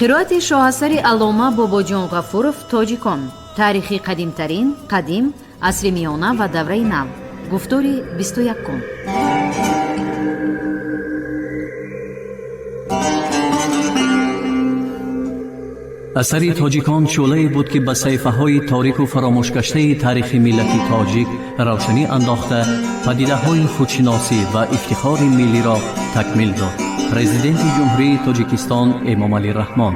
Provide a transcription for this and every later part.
قرائت شاهسر علامه باباجان غفورов تاجیکان. تاریخی قدیمترین، قدیم، عصر میانه و دوره نو. گفتاری 21. اثری تاجیکان شعله‌ای بود که به صحیفه‌های تاریک و فراموش گشته تاریخ ملت تاجیک روشنی انداخته، پدیده‌های خودشناسی و افتخار ملی را تکمیل داد. پرزیدنت جمهوری تاجیکستان امامعلی رحمان.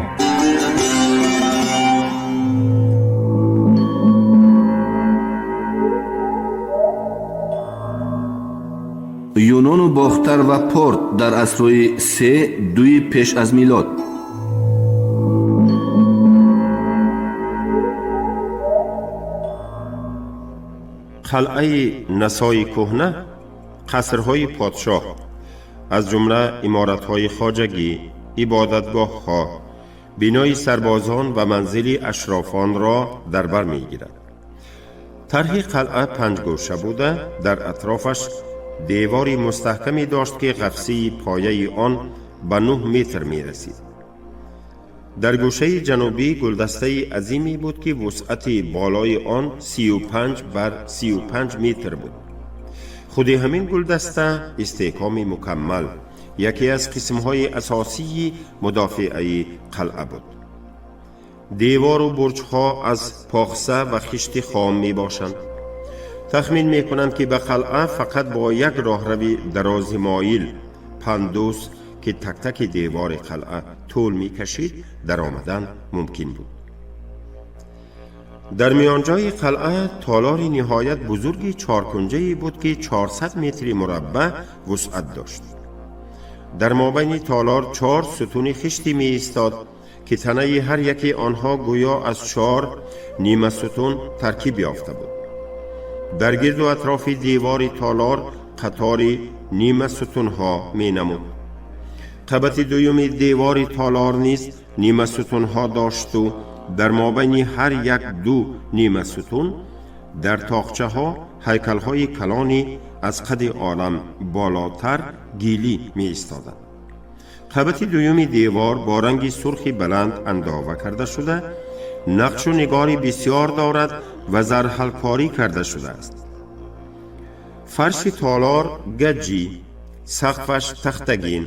یونان و باختر و پارت در عصرهای 3-2 پیش از میلاد. قلعه نسای کهنه، قصرهای پادشاه از جمله امارت‌های خواجگی، عبادتگاه‌ها، بینای سربازان و منزل اشرافان را در بر می‌گیرد. طرح قلعه 5 گوشه بوده، در اطرافش دیواری مستحکمی داشت که قفسه پایه آن به 9 متر می رسید. در گوشه جنوبی گلدسته عظیمی بود که وسعت بالای آن 35 بر 35 متر بود. خود همین گلدسته استحکام مکمل یکی از قسمهای اساسی مدافعه قلعه بود. دیوار و برج‌ها از پاخسه و خشت خام می باشند. تخمین می کنند که به قلعه فقط با یک راهروی دراز مایل پندوس که تک تک دیوار قلعه طول می کشید در آمدن ممکن بود. در میانجای قلعه تالاری نهایت بزرگی 4 کنجه‌ای بود که 400 متر مربع وسعت داشت. در مابین تالار 4 ستون خشتی می ایستاد که تنه هر یکی آنها گویا از 4 نیمه ستون ترکیب یافته بود. در گرد و اطراف دیوار تالار قطاری نیمه ستون ها می نمود. قبط دوم دیوار تالار نیز نیمه ستون ها داشت و در مابین هر یک 2 نیمه ستون در تاقچه ها هیکل های کلانی از قد عالم بالاتر گیلی می ایستادند. قبط دوم دیوار با رنگ سرخ بلند انداوه کرده شده، نقش و نگاری بسیار دارد و زرحلکاری کرده شده است. فرش تالار گچی، سقفش تختگین،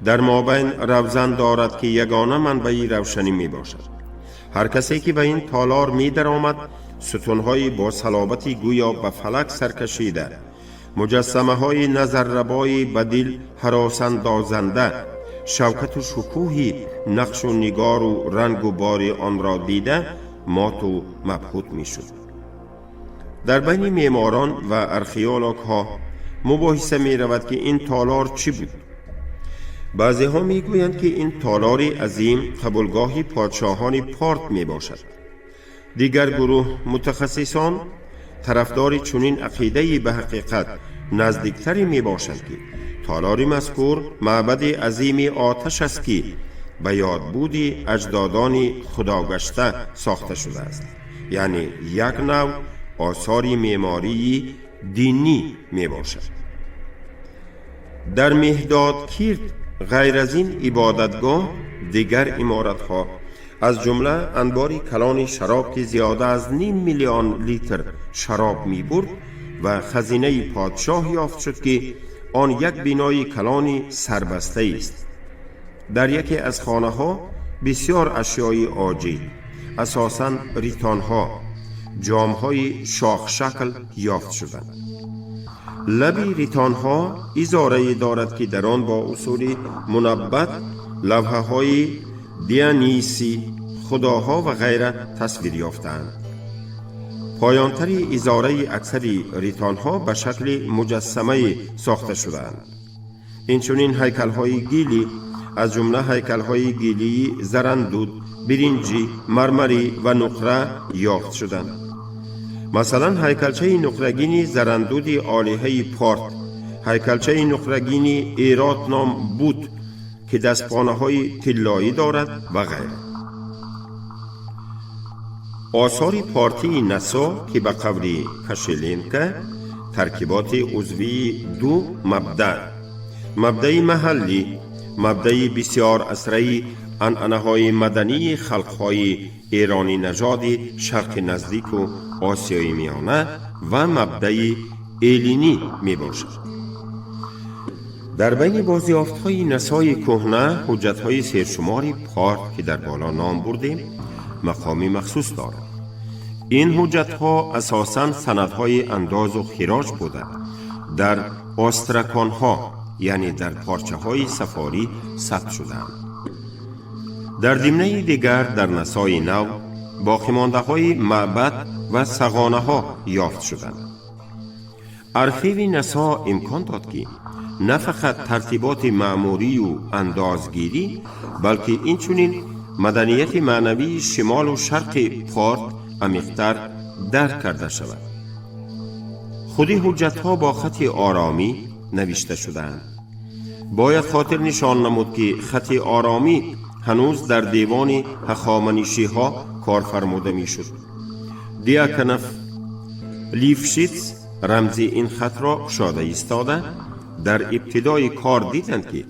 در مابین روزن دارد که یگانه منبع روشنی می باشد. هر کسی که به این تالار می در آمد ستونهای با صلابتی گویا به فلک سرکشیده، مجسمه های نظرربای بدیل هراساندازنده، شوکت و شکوهی نقش و نگار و رنگ و بار آن را دیده مات و مبهوت می شد. در بین معماران و ارخیولوگ ها مباحثه می رود که این تالار چی بود. بعضی ها می گویند که این تالار عظیم قبولگاه پادشاهان پارت می باشد. دیگر گروه متخصصان طرفدار چنین عقیده به حقیقت نزدیکتری می باشند که تالار مذکور معبد عظیم آتش است که به یادبود اجدادان خداگشته ساخته شده است، یعنی یک نوع آثار معماری دینی می باشد. در مهداد کیرد غیر از این عبادتگاه دیگر عمارت‌ها از جمله انباری کلان شراب که زیاده از 500,000 لیتر شراب می برد و خزینه پادشاه یافت شد که آن یک بینای کلان سربسته است. در یکی از خانه ها بسیار اشیای عاجی، اساساً ریتان ها، جام های شاخ شکل یافت شدند. لبی ریتان ها ازاره دارد که در آن با اصول منبت لوحه های دیانیسی، خداها و غیره تصویر یافتند. پایانتری ازاره اکثر ریتان ها به شکل مجسمه ساخته شدند. اینچنین هیکل های گیلی از جمله هیکل های گیلی زرندود، برنجی، مرمری و نقره یافت شدند. مثلا هیکلچه نقرگینی زرندود آلیه پارت، هیکلچه نقرگینی ایرات نام بود که دستپانه های طلایی دارد و غیره. آثار پارتی نسا که به قول کشلینکه ترکیبات عضوی 2 مبدأ، مبدأ محلی، مبدأ بسیار اسرعی عنعنه‌های مدنی خلق‌های ایرانی نژاد شرق نزدیک و آسیای میانه و مبدأ ایلینی می باشد. در بین بازیافت‌های نسای کهنه حجت‌های سرشماری پارت که در بالا نام بردیم مقامی مخصوص دارد. این حجت‌ها اساساً سندهای انداز و خراج بوده در آسترکان‌ها یعنی در پارچه‌های سفاری ثبت شدند. در ضمن دیگر در نسای نو باقیمانده‌های معبد و سغانه‌ها یافت شدند. ارخیو نسا امکان داد که نه فقط ترتیبات معماری و اندازگیری بلکه اینچنین مدنیت معنوی شمال و شرق پارت عمیق‌تر درک کرده شود. خودی حجت‌ها با خط آرامی نوشته شدند. باید خاطر نشان نمود که خط آرامی هنوز در دیوان هخامنشی‌ها کار فرموده می‌شد. دیاکنف لیفشیتز رمز این خط را گشاده ایستاده در ابتدای کار دیدند که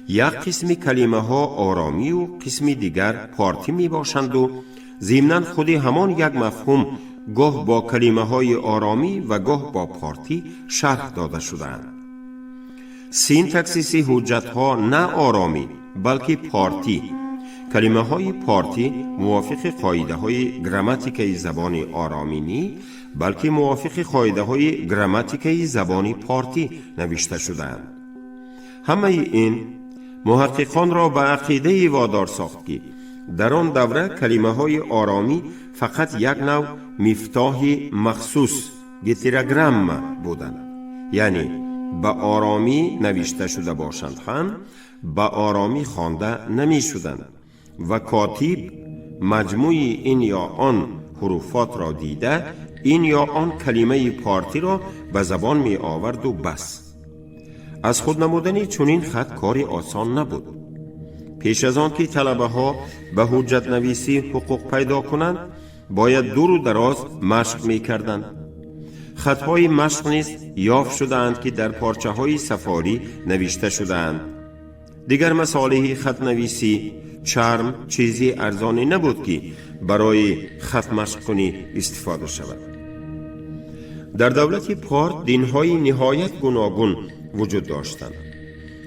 یک قسم کلمه ها آرامی و قسم دیگر پارتی می باشند و ضمناً خود همان یک مفهوم گاه با کلمه های آرامی و گاه با پارتی شرح داده شدند. سینتاکسیس حجت ها نه آرامی بلکه پارتی. کلمه های پارتی موافق قاعده های گراماتیکی زبان آرامی نی بلکه موافق قاعده های گراماتیکی زبان پارتی نوشته شدند. همه این محققان را به عقیده وادار ساخت که در آن دوره کلمه های آرامی فقط یک نوع مفتاح مخصوص گتراگرام بودند، یعنی به آرامی نوشته شده باشند هم به آرامی خوانده نمی شدند و کاتب مجموع این یا آن حروفات را دیده این یا آن کلمه پارتی را به زبان می آورد و بس. از خود نمودن چنین خط کاری آسان نبود. پیش از آن که طلبه ها به حجت نویسی حقوق پیدا کنند باید دور و دراز مشق می کردند. خطهای مشق نیز یافت شدند که در پارچه های سفاری نوشته شدند. دیگر مصالح خط نویسی چرم چیزی ارزانی نبود که برای خط مشق کنی استفاده شود. در دولت پارت دینهای نهایت گوناگون وجود داشتند.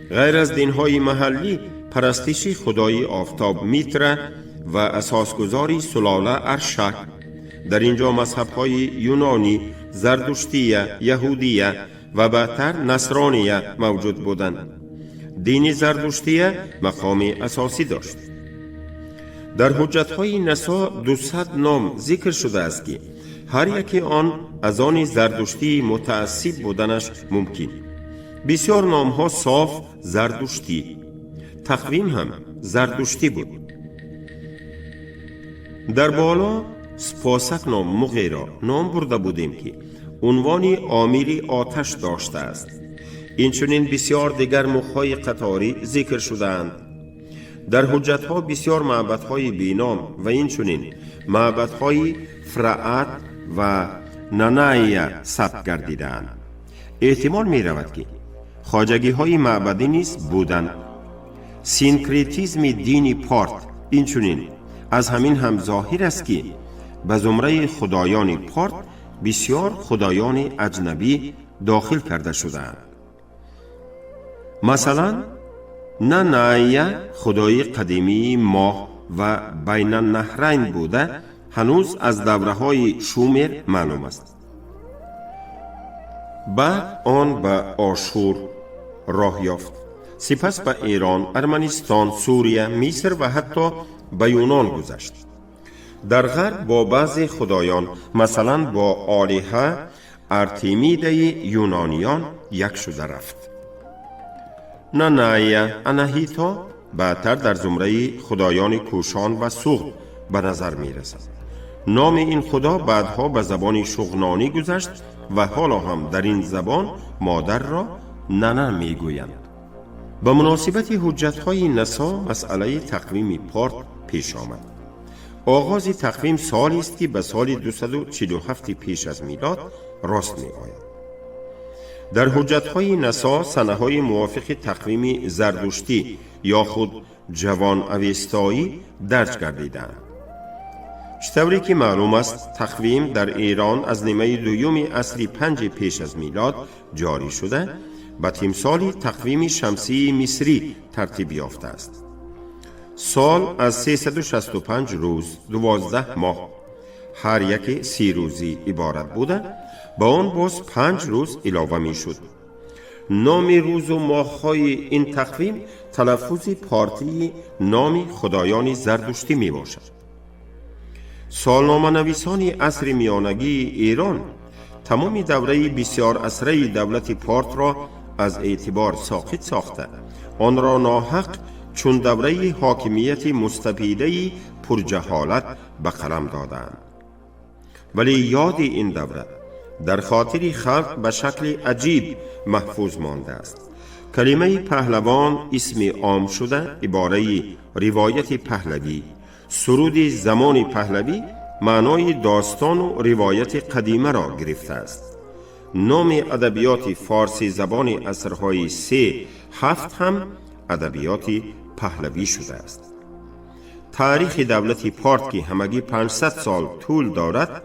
غیر از دینهای محلی پرستش خدای آفتاب میتره و اساسگذاری سلاله ارشک. در اینجا مذهب‌های یونانی، زردشتیه، یهودیه و بعدتر نصرانیه موجود بودند. دین زردشتیه مقام اساسی داشت. در حجت‌های نسا 200 نام ذکر شده است که هر یکی آن از آن زردشتی متعصب بودنش ممکن. بسیار نام‌ها صاف زردشتی، تقویم هم زردشتی بود. در بالا سپاسک نام مغیرا نام برده بودیم که عنوان عامل آتش داشته است. اینچنین بسیار دیگر مخ‌های قطاری ذکر شدند. در حجت‌ها بسیار معبدهای بینام و اینچنین معبدهای فرعت و نانایه ثبت گردیدند. احتمال می رود که خواجگی‌های معبدی نیز بودند. سینکریتیزم دینی پارت اینچنین از همین هم ظاهر است که به زمره خدایان پارت بسیار خدایان اجنبی داخل کرده شدند. مثلا نانایه خدای قدیمی ماه و بین النهرین بوده هنوز از دوره های شومر معلوم است. بعد آن به آشور راه یافت، سپس به ایران، ارمنستان، سوریه، مصر و حتی به یونان گذشت. در غرب با بعضی خدایان مثلا با آلیه ارتمیده یونانیان یک شده رفت. نانایه اناهیتا بعدتر در زمره خدایان کوشان و سوغد به نظر می رسد. نام این خدا بعدها به زبان شغنانی گذشت و حالا هم در این زبان مادر را ننه می گویند. به مناسبت حجت‌های نسا مسئله تقویم پارت پیش آمد. آغاز تقویم سالی است که به سال 247 پیش از میلاد راست می آید. در حجت‌های نسا سنه‌های موافق تقویم زردشتی یا خود جوان اوستایی درج گردیدند. چطوری که معلوم است تقویم در ایران از نیمه دوم عصر 5 پیش از میلاد جاری شده به تمثال تقویم شمسی مصری ترتیب یافته است. سال از 365 روز 12 ماه هر یک 30 روزی عبارت بوده، با آن باز 5 روز علاوه می شد. نام روز و ماه‌های این تقویم تلفظ پارتی نام خدایان زردشتی می باشد. سالنامه نویسان عصر میانگی ایران تمام دوره بسیار عصری دولت پارت را از اعتبار ساقط ساخته، آن را ناحق چون دوره حاکمیت مستفیده پرجهالت به قلم دادند. ولی یاد این دوره در خاطر خلق به شکل عجیب محفوظ مانده است. کلمه پهلوان اسم عام شده عباره روایت پهلوی، سرود زمان پهلوی معنای داستان و روایت قدیمه را گرفته است. نام ادبیات فارسی زبان عصرهای 3-7 هم ادبیات پهلوی شده است. تاریخ دولت پارت که همگی 500 سال طول دارد،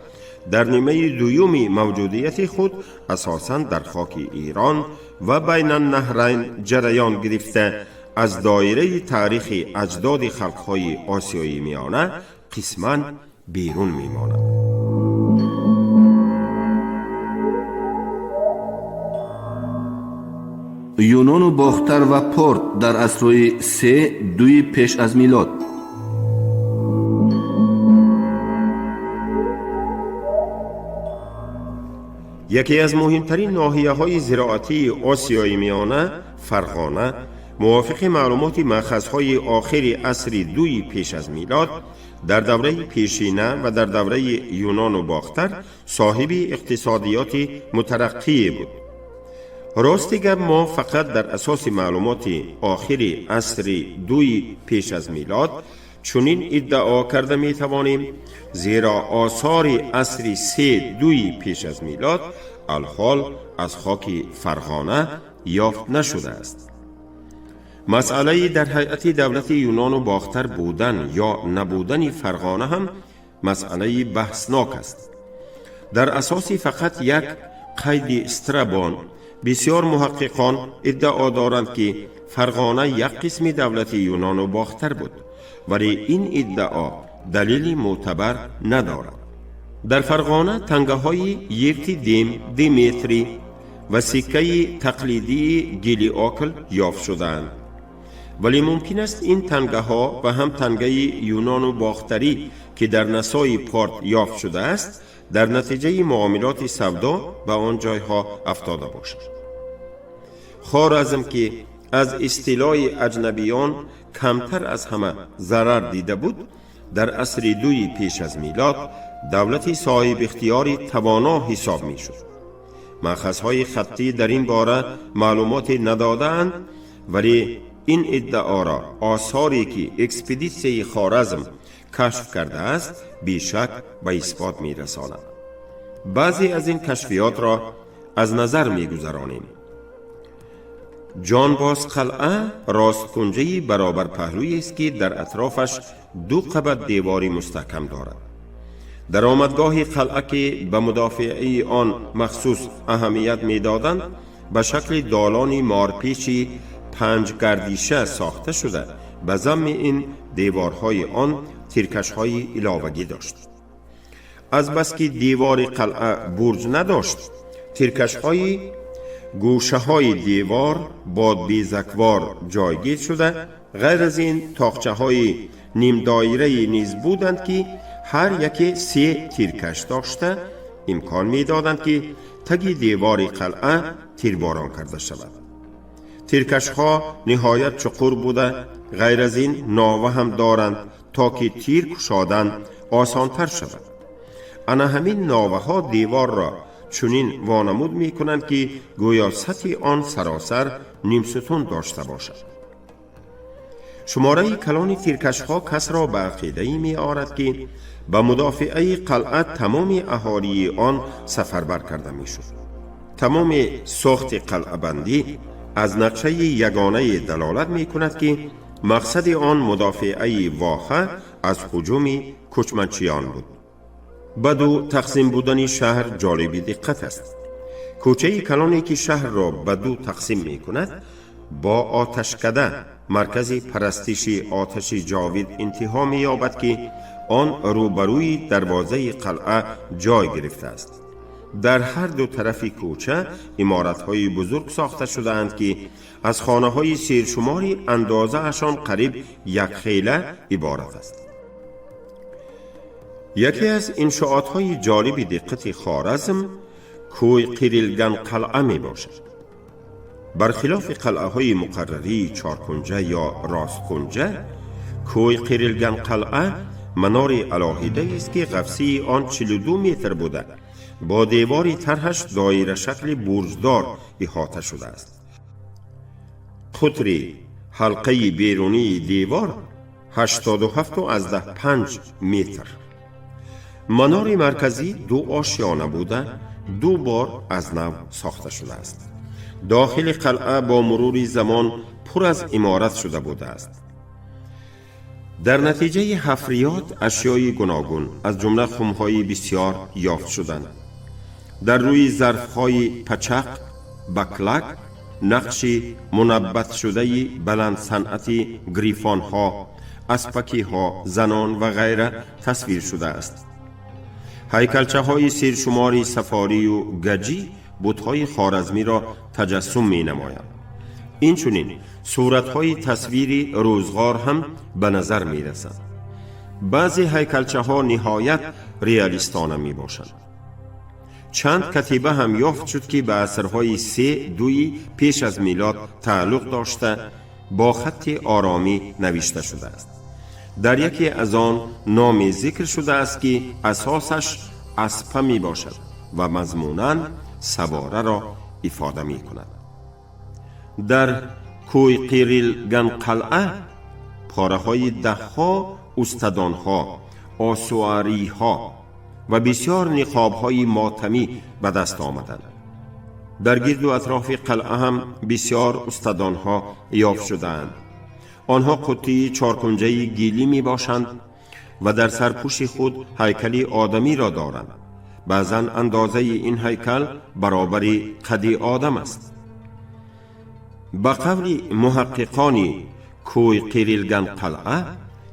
در نیمه دوم موجودیت خود اساساً در خاک ایران و بین النهرین جریان گرفته از دایره تاریخ اجداد خلقهای آسیای میانه قسماً بیرون میماند. یونان و باختر و پارت در عصرهای 3-2 پیش از میلاد. یکی از مهمترین ناحیه‌های زراعتی آسیای میانه، فرغانه، موافق معلومات مأخذهای آخر عصر 2 پیش از میلاد در دوره پیشینه و در دوره یونان و باختر صاحب اقتصادیات مترقی بود. راستی گپ ما فقط در اساس معلومات آخر عصر 2 پیش از میلاد چنین ادعا کرده می توانیم، زیرا آثار عصر 3-2 پیش از میلاد الحال از خاک فرغانه یافت نشده است. مسئله در هیئت دولت یونان و باختر بودن یا نبودن فرغانه هم مسئله بحثناک است. در اساس فقط یک قید استرابان بسیار محققان ادعا دارند که فرغانه یک قسم دولت یونان و باختر بود، ولی این ادعا دلیل معتبر ندارد. در فرغانه تنگه های یرتی دیمتری و سکه تقلیدی گیلی آکل یافت شدند، ولی ممکن است این تنگه ها و هم تنگه یونان و باختری که در نسای پارت یافت شده است در نتیجه معاملات سودا به آن جایها افتاده باشد. خوارزم که از اصطلاح اجنبیان کمتر از همه ضرر دیده بود، در عصر 2 پیش از میلاد دولتی صاحب اختیاری توانا حساب می شد. مأخذهای خطی در این باره معلومات ندادند، ولی این ادعا را آثاری که اکسپدیسیون خوارزم کشف کرده است بیشک به اثبات می رساند. بعضی از این کشفیات را از نظر می گذرانیم. جانباز قلعه راست کنجه برابر پهلویی است که در اطرافش 2 قبت دیواری مستحکم دارد. در آمدگاه قلعه که به مدافعی آن مخصوص اهمیت می دادند به شکل دالانی مارپیچی 5 گردیشه ساخته شده، به ضم این دیوارهای آن تیرکش‌های علاوگی داشت. از بس که دیوار قلعه برج نداشت، تیرکش‌های گوشه های دیوار با بیزکوار جایگیر شده. غیر از این تاقچه های نیم دایره نیز بودند که هر یکی 3 تیرکش داشته، امکان می دادند که تگی دیوار قلعه تیرباران کرده شود. تیرکش ها نهایت چقور بوده. غیر از این ناوه هم دارند تا که تیر کشادن آسان تر شود. انا همین ناوه ها دیوار را چنین وانمود می کنند که گویا سطح آن سراسر نیم ستون داشته باشد. شماره کلان تیرکش ها کس را به عقیده می آورد که به مدافعه قلعه تمام اهالی آن سفربر کرده می شد. تمام ساخت قلعه بندی از نقشه یگانه دلالت می کند که مقصد آن مدافعه واقع از هجوم کوچمنچیان بود. بدو تقسیم بودن شهر جالب دقت است. کوچه کلانی که شهر را به دو تقسیم می کند با آتشکده مرکز پرستش آتش جاوید انتها می یابد که آن روبروی دروازه قلعه جای گرفته است. در هر دو طرف کوچه عمارت‌های بزرگ ساخته شده اند که از خانه‌های سیرشماری اندازه اشان قریب یک خیله عبارت است. یکی از انشاءات‌های جالب دقت خوارزم کوی قیریلگن قلعه می باشد. برخلاف قلعه های مقرری چارکنجه یا راست کنجه، کوی قیریلگن قلعه منار علاهیده است که قفسه آن 42 متر بوده، با دیواری طرحش دایره شکل برجدار احاطه شده است. قطر حلقه بیرونی دیوار 87.5 متر. منار مرکزی 2 آشیانه بوده، 2 بار از نو ساخته شده است. داخل قلعه با مرور زمان پر از عمارت شده بوده است. در نتیجه حفریات اشیای گوناگون از جمله خم‌های بسیار یافت شدند. در روی ظرف‌های پچق، بکلک، نقش منبت شده بلند صنعتی گریفان‌ها، اسپکی‌ها، زنان و غیره تصویر شده است. هیکلچه های سیرشماری سفاری و گجی بت‌های خوارزمی را تجسم می نمایند. اینچنین صورت های تصویری روزگار هم به نظر می رسند. بعضی هیکلچه ها نهایت ریالیستانه می باشند. چند کتیبه هم یافت شد که به عصرهای 3-2 پیش از میلاد تعلق داشته با خط آرامی نوشته شده است. در یکی از آن نامی ذکر شده است که اساسش اسپه می باشد و مضموناً سواره را افاده می کند. در کوی قیریلگن قلعه پاره های دهها استادانها، آسواری ها و بسیار نقاب های ماتمی به دست آمدند. در گرد و اطراف قلعه هم بسیار استادانها یافت شدند. آنها قطعی چارکنجه گیلی می باشند و در سرپوش خود هیکلی آدمی را دارند. بعضا اندازه این هیکل برابر قد آدم است. به قول محققان کوی قیریلگن قلعه،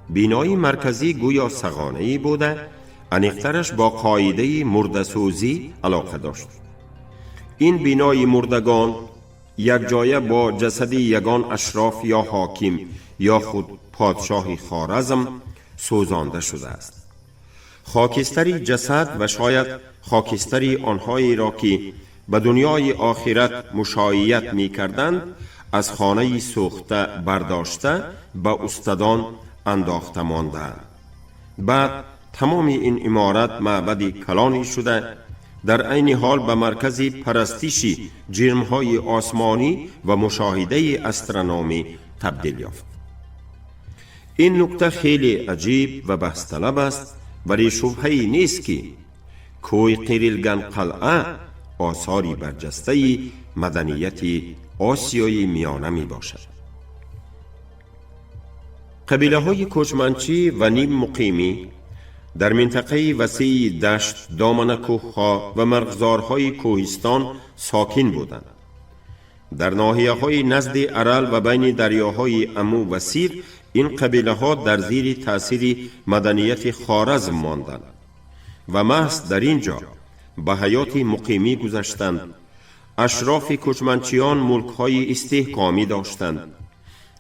بینای مرکزی گویا سغانه‌ای بوده، انیقترش با قاعده مرده‌سوزی علاقه داشت. این بینای مردگان یک جایه با جسد یگان اشراف یا حاکم یا خود پادشاه خوارزم سوزانده شده است. خاکستری جسد و شاید خاکستری آنهایی را که به دنیای آخرت مشایعت می کردند از خانه سوخته برداشته به استادان انداخته ماندند. بعد تمام این عمارت معبد کلانی شده، در عین حال به مرکز پرستشی جرم‌های آسمانی و مشاهده استرونومی تبدیل یافت. این نکته خیلی عجیب و بحث طلب است، ولی شبهه‌ای نیست که کوی قیریلگن قلعه آثاری برجسته مدنیت آسیای میانه می باشد. قبیله های کوچمنچی و نیم مقیمی در منطقه وسیع دشت، دامن کوه‌ها و مرغزارهای کوهستان ساکن بودند. در ناحیه‌های نزد ارل و بین دریاهای امو و سیر این قبیله ها در زیر تأثیر مدنیت خوارزم ماندند و محض در اینجا به حیات مقیمی گذشتند. اشراف کوچمنچیان ملک‌های استحکامی داشتند.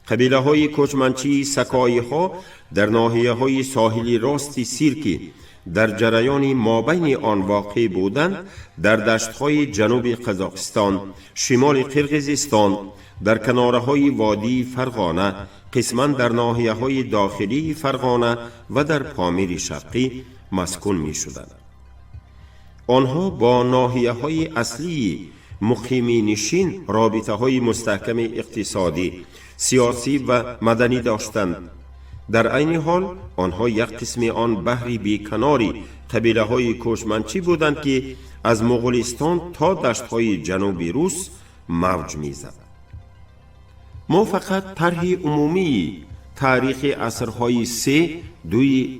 قبیله های کوچمنچی سکایی ها در ناحیه های ساحلی راست سیر که در جریان مابین آن واقع بودند، در دشت های جنوب قزاقستان، شمال قرقیزستان، در کناره های وادی فرغانه، قسما در ناحیه های داخلی فرغانه و در پامیر شرقی مسکون می شدند. آنها با ناحیه های اصلی مقیمی نشین رابطه های مستحکم اقتصادی، سیاسی و مدنی داشتند. در عین حال آنها یک قسم آن بحری بیکناری قبیله های کوچمنچی بودند که از مغولستان تا دشت های جنوبی روس موج میزد. ما فقط طرح عمومی تاریخ عصرهای 3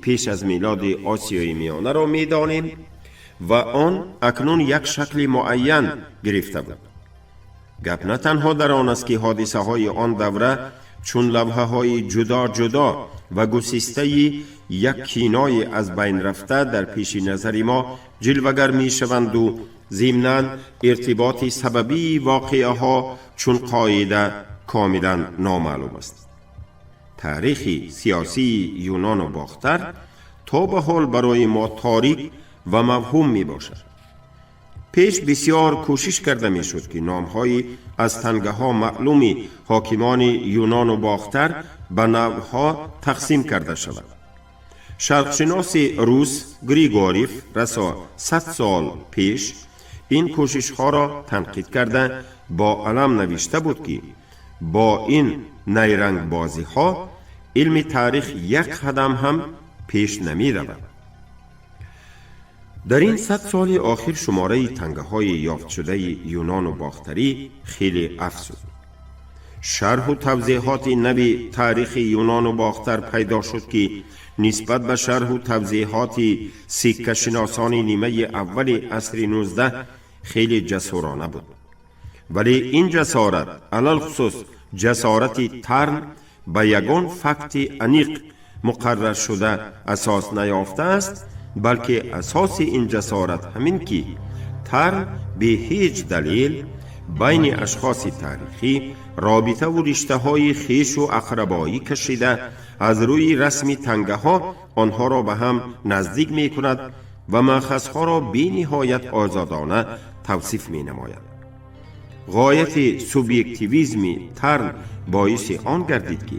پیش از میلاد آسیای میانه را می دانیم و آن اکنون یک شکل معین گرفته بود. گپ نه تنها در آن است که حادثه های آن دوره چون لوحه های جدا جدا و گسسته یک کینای از بین رفته در پیش نظر ما جلوگر می شوند و ضمناً ارتباط سببی واقعه ها چون قاعده کاملا نامعلوم است. تاریخ سیاسی یونان و باختر تا به حال برای ما تاریک و مبهم می باشد. پیش بسیار کوشش کرده می شد که نامهای از تنگه ها معلومی حاکمان یونان و باختر به نوعها تقسیم کرده شود. شرقشناس روس گریگوریف رسا 100 سال پیش این کوشش ها را تنقید کرده با علم نوشته بود که با این نیرنگ بازی ها علم تاریخ یک قدم هم پیش نمی رود. در این 100 سال آخر شماره تنگه های یافت شده یونان و باختری خیلی افزود. شرح و توضیحات نوی تاریخ یونان و باختر پیدا شد که نسبت به شرح و توضیحات سکه شناسان نیمه اول عصر 19 خیلی جسورانه بود. ولی این جسارت علل خصوص جسارت ترن به یگان فکت انیق مقرر شده اساس نیافته است، بلکه اساس این جسارت همین که ترن به هیچ دلیل بین اشخاص تاریخی رابطه و رشته های خیش و اقربایی کشیده از روی رسم تنگه ها آنها را به هم نزدیک می کند و مأخذ ها را بی نهایت آزادانه توصیف می نماید. غایت سوبیکتیویزم ترن باعث آن گردید که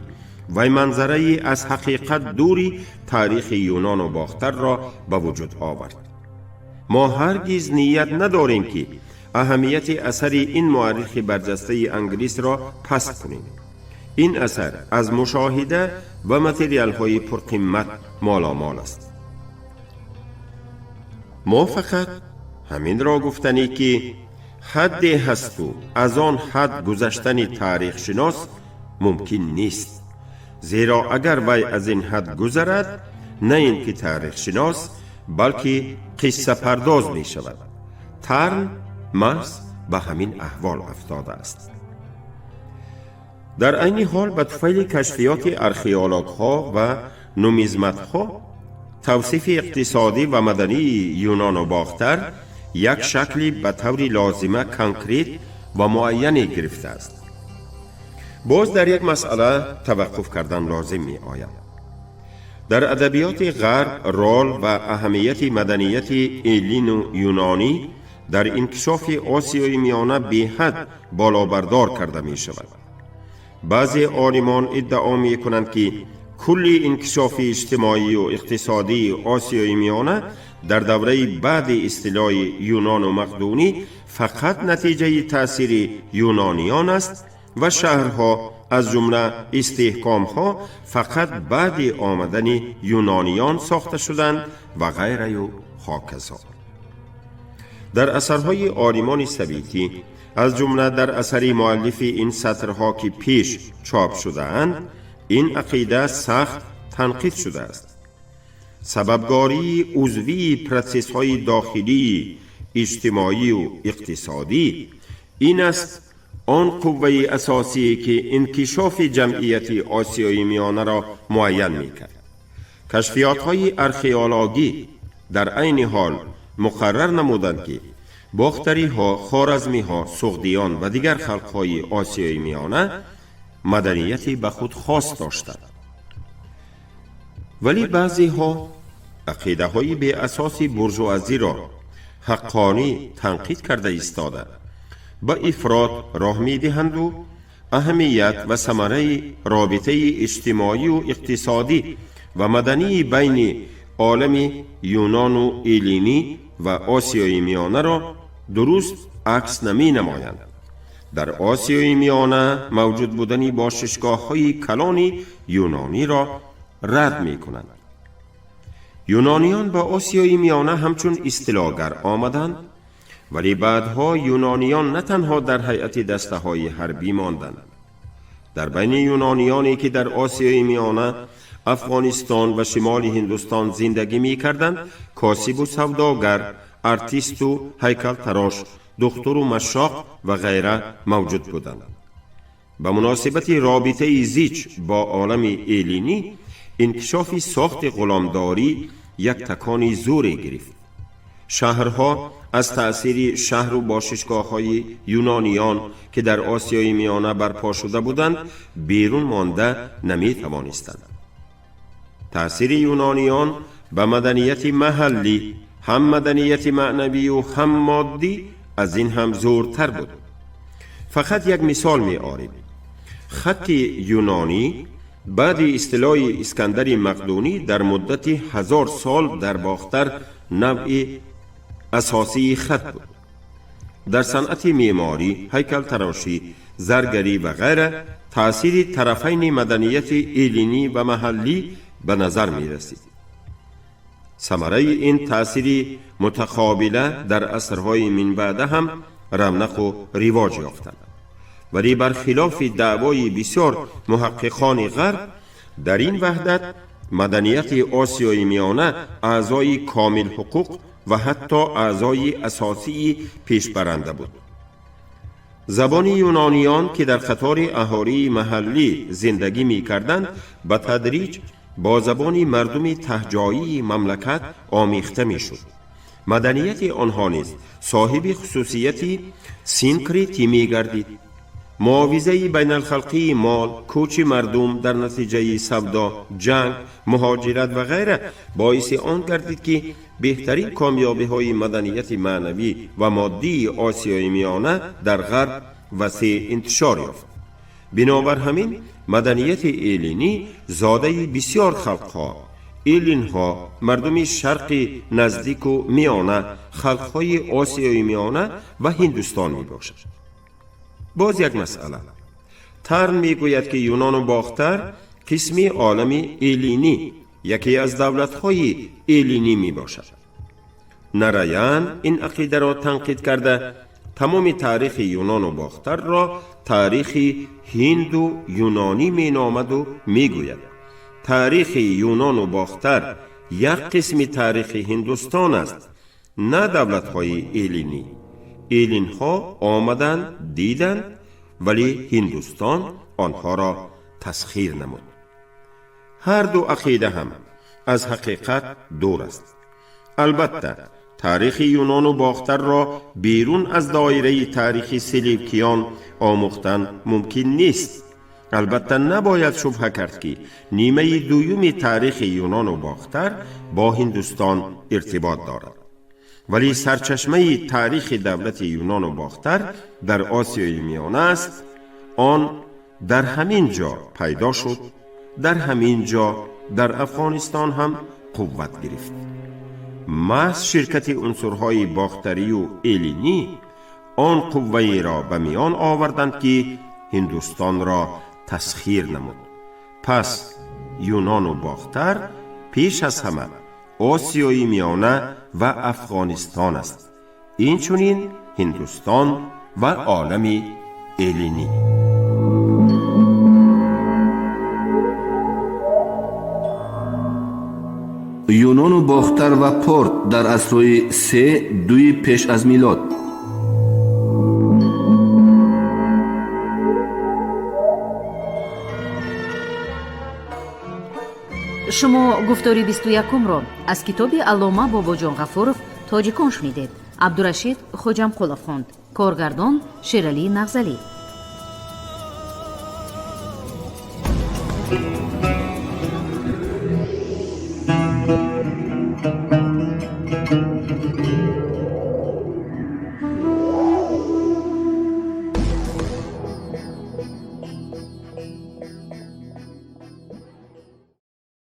وی منظره از حقیقت دوری تاریخ یونان و باختر را به وجود آورد. ما هرگز نیت نداریم که اهمیت اثر این مورخ برجسته انگلیس را پست کنیم. این اثر از مشاهده و متریال های پرقیمت مالامال است. ما فقط همین را گفتنی که حدی هست و از آن حد گذشتن تاریخ شناس ممکن نیست، زیرا اگر وی از این حد گذرد نه این که تاریخ شناس بلکه قصه پرداز می شود. ترن محض به همین احوال افتاده است. در این حال به طفیل کشفیات ارخئولوگ ها و نومیزمات ها توصیف اقتصادی و مدنی یونان و باختر یک شکلی به طور لازمه کنکریت و معینی گرفته است. باز در یک مسئله توقف کردن لازم می آید. در ادبیات غرب رول و اهمیت مدنیت ایلین و یونانی در انکشاف آسیای میانه به حد بالا بردار کرده می شود. بعضی عالمان ادعا می کنند که کل انکشاف اجتماعی و اقتصادی آسیای میانه در دوره بعد اصطلاح یونان و مقدونی فقط نتیجه تأثیر یونانیان است و شهرها از جمله استحکامها فقط بعد آمدن یونانیان ساخته شدند و غیره و هاکذا. در اثرهای عالمان سبیتی از جمله در اثر مؤلف این سطرها که پیش چاپ شده اند این عقیده سخت تنقید شده است. سببگاری عضوی پروسس های داخلی اجتماعی و اقتصادی این است آن قوه اساسی که انکشاف جمعیت آسیای میانه را معین می‌کرد. کشفیات های ارخئولوژی در عین حال مقرر نمودند که باختری ها، خوارزمی ها، سغدیان و دیگر خلق های آسیای میانه مدنیتی به خود خاص داشتند. ولی بعضی ها عقیده های به اساس بورژوازی را حقانی تنقید کرده ایستاده با افراط راه می دهند و اهمیت و ثمره رابطه اجتماعی و اقتصادی و مدنی بین عالم یونان و ایلینی و آسیای میانه را درست عکس نمی نمایند. در آسیای میانه موجود بودن باششگاه های کلان یونانی را رد می کنند. یونانیان با آسیای میانه همچون اصطلاحگر آمدند، ولی بعدها یونانیان نه تنها در هیئت دسته های حربی ماندند. در بین یونانیانی که در آسیای میانه، افغانستان و شمال هندوستان زندگی می کردند، کاسب و سوداگر، ارتیست و هیکل تراش، دکتر و مشاق و غیره موجود بودند. به مناسبت رابطه زیچ با عالم ایلینی، انکشاف ساخت غلامداری یک تکان زوری گرفت. شهرها از تأثیر شهر و باششگاه‌های یونانیان که در آسیای میانه برپا شده بودند بیرون مانده نمی توانستند. تأثیر یونانیان به مدنیت محلی، هم مدنیت معنوی و هم مادی، از این هم زورتر بود. فقط یک مثال می آریم. خط یونانی بعد اصطلاح اسکندر مقدونی در مدت 1000 سال در باختر نوع اساسی خط بود. در صنعت معماری، هیکل تراشی، زرگری و غیره تأثیر طرفین مدنیت ایلینی و محلی به نظر می رسید. ثمره این تأثیر متقابله در عصرهای من بعد هم رونق و رواج یافتند. ولی برخلاف دعوای بسیار محققان غرب، در این وحدت مدنیت آسیای میانه اعضای کامل حقوق و حتی اعضای اساسی پیش برنده بود. زبان یونانیان که در قطار اهالی محلی زندگی می کردند به تدریج با زبان مردم تهجایی مملکت آمیخته می شد. مدنیت آنها نیز صاحب خصوصیتی سینکریتی می گردید. معاوضه بین الخلقی مال، کوچ مردم در نتیجه سودا، جنگ، مهاجرت و غیره باعث آن گردید که بهترین کامیابی های مدنیت معنوی و مادی آسیای میانه در غرب وسیع انتشار یافت. بنابر همین مدنیت ایلینی زاده بسیار خلقها، ایلینها مردم شرق نزدیک و میانه، خلقهای آسیای میانه و هندوستان می باشد. باز یک مسئله، ترن می گوید که یونان و باختر قسمی عالم ایلینی، یکی از دولت‌های ایلینی می باشد. نرایان این عقیده را تنقید کرده تمام تاریخ یونان و باختر را تاریخ هند و یونانی می نامد و می گوید تاریخ یونان و باختر یک قسم تاریخ هندوستان است، نه دولت‌های ایلینی. ایلین ها آمدن دیدن، ولی هندوستان آنها را تسخیر نمود. هر دو عقیده هم از حقیقت دور است. البته تاریخ یونان و باختر را بیرون از دایره تاریخ سلیوکیان آموختن ممکن نیست. البته نباید شبهه کرد که نیمه دوم تاریخ یونان و باختر با هندوستان ارتباط دارد. ولی سرچشمه تاریخ دولت یونان و باختر در آسیای میانه است. آن در همین جا پیدا شد، در همین جا در افغانستان هم قوت گرفت. محض شرکت عنصرهای باختری و ایلینی آن قوه را به میان آوردند که هندوستان را تسخیر نمود. پس یونان و باختر پیش از همه آسیای میانه و افغانستان است، این چونین هندوستان و عالم ایلینی. یونان و باختر و پارت در عصرهای 3-2 پیش از میلاد. شما گفتاری 21 را از کتاب علامه باباجان غفورов تاجیکان شنیدید. عبدالرشید خوجمقولов خواند. کارگردان شیرالی نغزلی.